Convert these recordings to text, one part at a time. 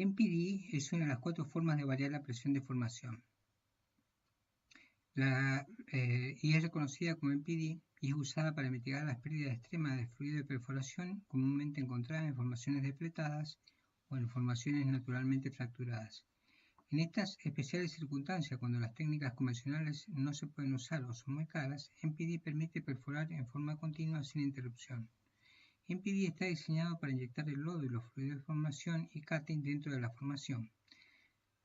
MPD es una de las 4 formas de variar la presión de formación. Y es reconocida como MPD y es usada para mitigar las pérdidas extremas de fluido de perforación comúnmente encontradas en formaciones depletadas o en formaciones naturalmente fracturadas. En estas especiales circunstancias, cuando las técnicas convencionales no se pueden usar o son muy caras, MPD permite perforar en forma continua sin interrupción. MPD está diseñado para inyectar el lodo y los fluidos de formación y cutting dentro de la formación.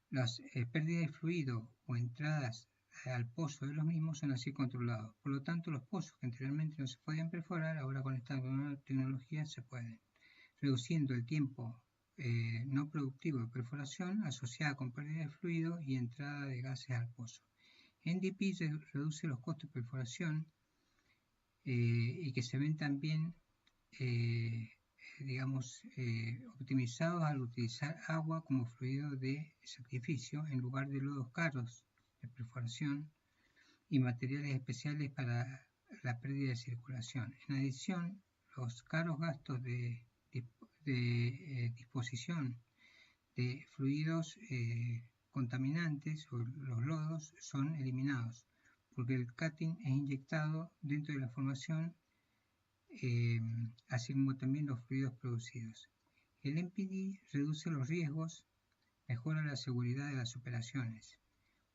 Las pérdidas de fluido o entradas al pozo de los mismos son así controlados. Por lo tanto, los pozos que anteriormente no se podían perforar, ahora con esta nueva tecnología se pueden, reduciendo el tiempo no productivo de perforación asociada con pérdida de fluido y entrada de gases al pozo. NDP reduce los costos de perforación y que se ven también optimizados al utilizar agua como fluido de sacrificio en lugar de lodos caros de perforación y materiales especiales para la pérdida de circulación. En adición, los caros gastos de disposición de fluidos contaminantes o los lodos son eliminados porque el cutting es inyectado dentro de la formación, así como también los fluidos producidos. El MPD reduce los riesgos, mejora la seguridad de las operaciones,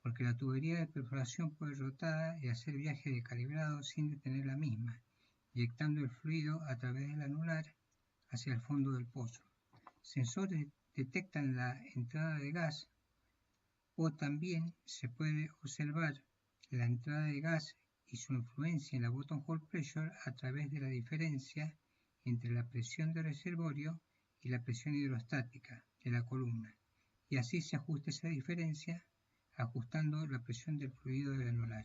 porque la tubería de perforación puede rotar y hacer viaje de calibrado sin detener la misma, inyectando el fluido a través del anular hacia el fondo del pozo. Sensores detectan la entrada de gas o también se puede observar la entrada de gas y su influencia en la bottom hole pressure a través de la diferencia entre la presión de reservorio y la presión hidrostática de la columna, y así se ajusta esa diferencia ajustando la presión del fluido del anular.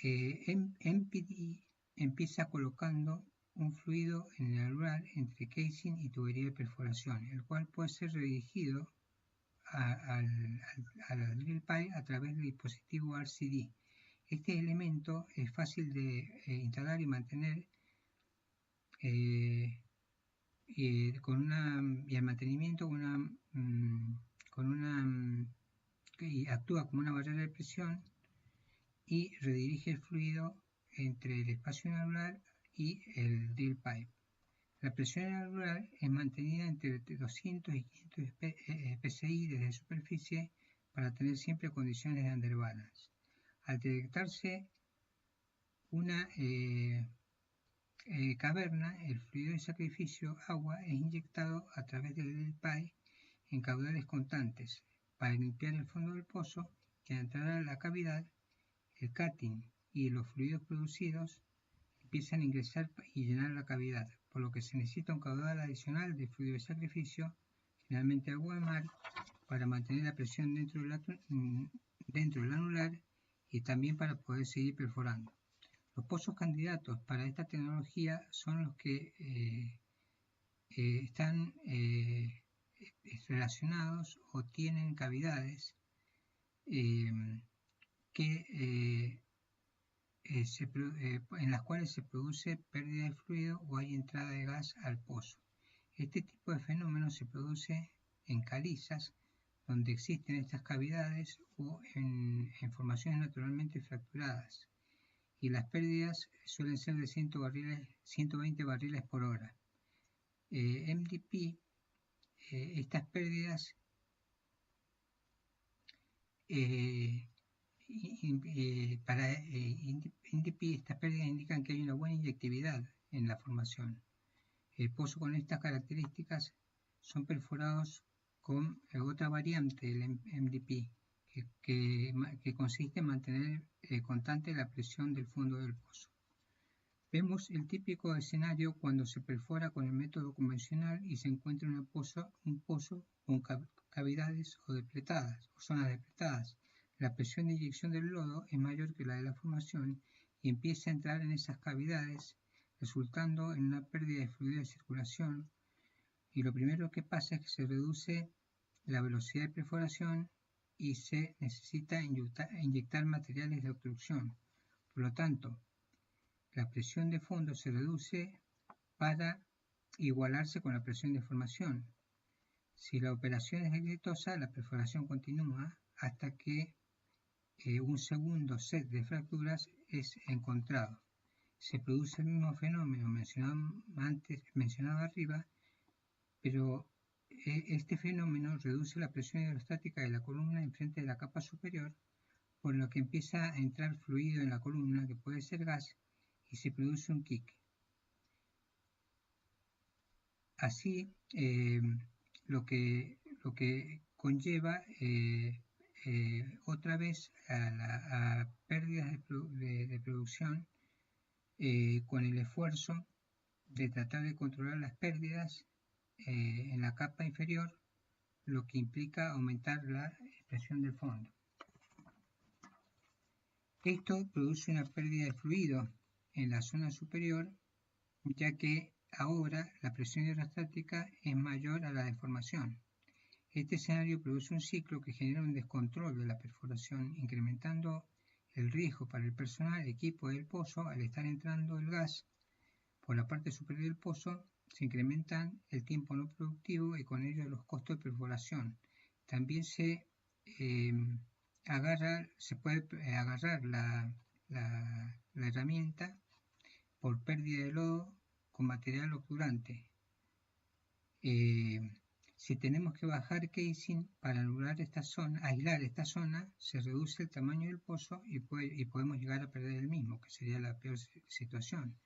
MPD empieza colocando un fluido en el anular entre casing y tubería de perforación, el cual puede ser redirigido al drill pipe a través del dispositivo RCD. Este elemento es fácil de instalar y mantener y el mantenimiento y actúa como una barrera de presión y redirige el fluido entre el espacio anular y el drill pipe. La presión anular es mantenida entre 200 y 500 psi desde superficie para tener siempre condiciones de underbalance. Al detectarse una caverna, el fluido de sacrificio agua es inyectado a través del drill pipe en caudales constantes para limpiar el fondo del pozo, y al entrar a la cavidad, el cutting y los fluidos producidos empiezan a ingresar y llenar la cavidad, por lo que se necesita un caudal adicional de fluido de sacrificio, generalmente agua de mar, para mantener la presión dentro del anular y también para poder seguir perforando. Los pozos candidatos para esta tecnología son los que están relacionados o tienen cavidades en las cuales se produce pérdida de fluido o hay entrada de gas al pozo. Este tipo de fenómeno se produce en calizas donde existen estas cavidades o en formaciones naturalmente fracturadas, y las pérdidas suelen ser de 120 barriles por hora. MDP, estas pérdidas NDP, estas pérdidas indican que hay una buena inyectividad en la formación. El pozo con estas características son perforados con otra variante del MDP, que consiste en mantener constante la presión del fondo del pozo. Vemos el típico escenario cuando se perfora con el método convencional y se encuentra un pozo con cavidades o zonas depletadas. La presión de inyección del lodo es mayor que la de la formación y empieza a entrar en esas cavidades, resultando en una pérdida de fluido de circulación, y lo primero que pasa es que se reduce la velocidad de perforación y se necesita inyectar materiales de obstrucción. Por lo tanto, la presión de fondo se reduce para igualarse con la presión de formación. Si la operación es exitosa, la perforación continúa hasta que un segundo set de fracturas es encontrado. Se produce el mismo fenómeno mencionado arriba, pero este fenómeno reduce la presión hidrostática de la columna enfrente de la capa superior, por lo que empieza a entrar fluido en la columna, que puede ser gas, y se produce un kick. Así, lo que conlleva otra vez a pérdidas de producción con el esfuerzo de tratar de controlar las pérdidas en la capa inferior, lo que implica aumentar la presión del fondo. Esto produce una pérdida de fluido en la zona superior, ya que ahora la presión hidrostática es mayor a la deformación. Este escenario produce un ciclo que genera un descontrol de la perforación, incrementando el riesgo para el personal, equipo del pozo. Al estar entrando el gas por la parte superior del pozo, se incrementan el tiempo no productivo y con ello los costos de perforación. También se puede agarrar la herramienta por pérdida de lodo con material obturante. Si tenemos que bajar casing para aislar esta zona, se reduce el tamaño del pozo y podemos llegar a perder el mismo, que sería la peor situación.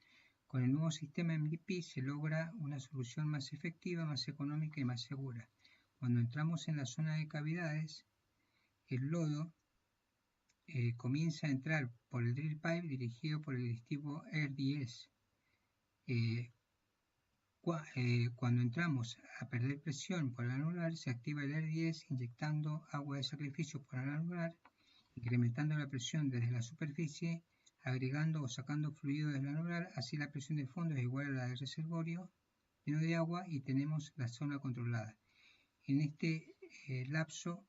Con el nuevo sistema MVP se logra una solución más efectiva, más económica y más segura. Cuando entramos en la zona de cavidades, el lodo comienza a entrar por el drill pipe dirigido por el digestivo RDS. Cuando entramos a perder presión por el anular, se activa el RDS inyectando agua de sacrificio por el anular, incrementando la presión desde la superficie, agregando o sacando fluido del anular. Así la presión de fondo es igual a la del reservorio lleno de agua y tenemos la zona controlada. En este lapso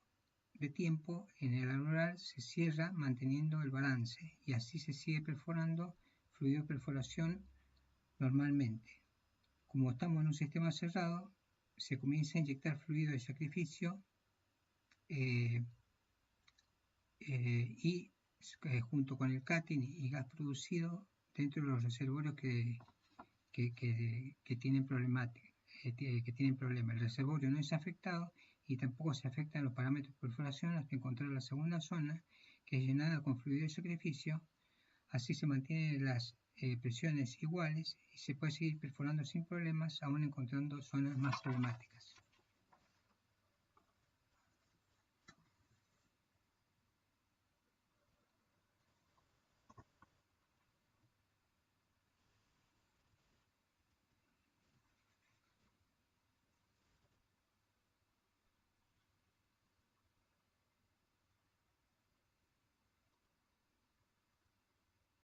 de tiempo, en el anular se cierra manteniendo el balance y así se sigue perforando fluido de perforación normalmente. Como estamos en un sistema cerrado, se comienza a inyectar fluido de sacrificio y junto con el cutting y gas producido dentro de los reservorios que tienen problemas. El reservorio no es afectado y tampoco se afectan los parámetros de perforación hasta encontrar la segunda zona, que es llenada con fluido de sacrificio. Así se mantienen las presiones iguales y se puede seguir perforando sin problemas, aún encontrando zonas más problemáticas.